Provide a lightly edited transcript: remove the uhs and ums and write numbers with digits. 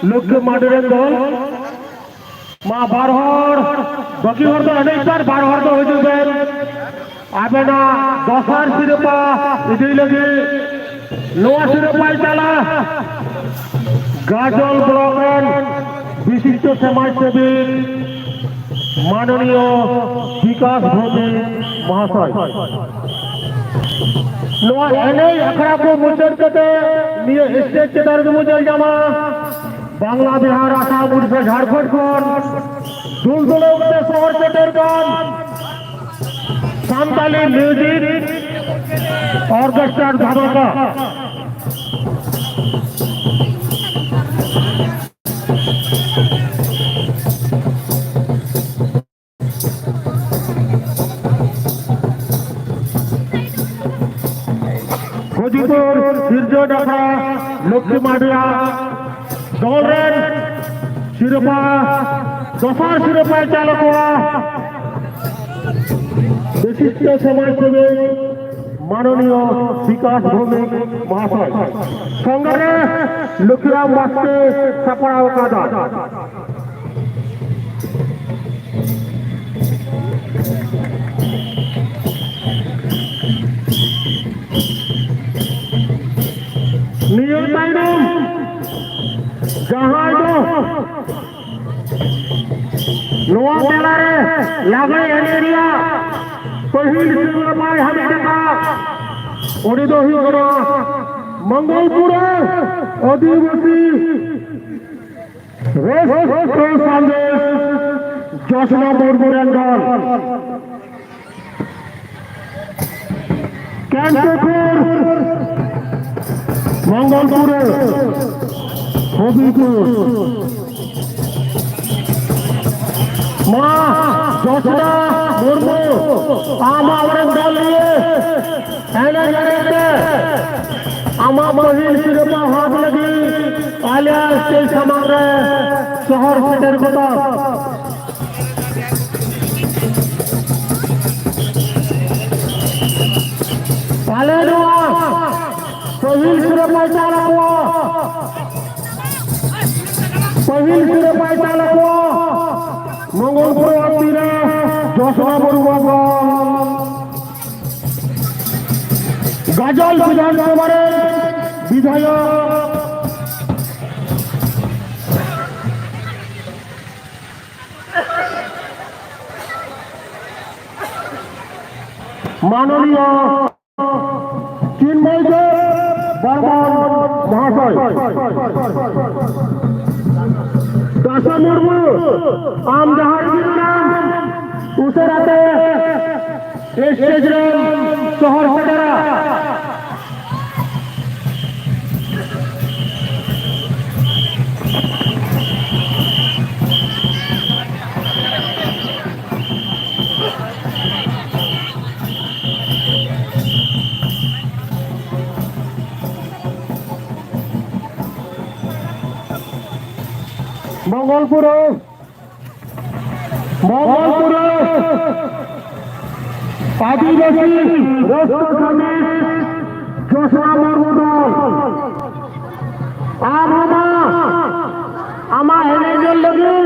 लोक माडरेन दल मा बारहर बाकी हर तो अनेक बार बारहर तो हो जाबे आबेना 10 शिरोपा इदि लगे नोआ शिरोपा चाला गाजल ब्लॉकेर विशिष्ट समाजसेवी माननीय विकास भौमिक महाशय नोआ एने अखड़ा को मुचर कते निये स्टेज के दर्द मुजल जमा बांग्ला बिहार आसाम उड़ीसा झारखंड दुलदुले उठते शहर से टेरगान सान्ताली म्यूजिक ऑर्केस्ट्रा धमाका खोजीपुर सिरजो डाका लक्ष्मी माडिया दौरेन शिरोपा दफार शिरोपा चालक विशिष्ट समाजसेवी माननीय विकास भौमिक महाशय संगे लक्ष्मीराम बास्ते छपड़ा कादा नियम जहाँ नोआ मेला रे लागे एरिया पहिल शिरोपाय हमेशा ओडी दोही करो मंगलपुर आदिवासी रेस संदेश जोशना मुर्मुरेन दल कैंपुर मंगलपुर हबीपुर माँ जोशना मुर्मू आम आवरण दल लिए आमा पहिल सिरेपा हाथ लगी आलिया स्टेज समांग शहर सेटर कोता पाले दुआ पहिल सिरेपा चालक पहिल सिरेपा चालक मंगलपुर आतीरा जोशना बरुआ गाजल विधानसभा विधायक माननीय चिन्मय बर्मन महाशय दासा मुर्मू आम जहां उसे रहते स्टेज शहर हटारा मंगलपुर आदिवासी राष्ट्र समिति जोशना मुर्मू आमा हेने लगे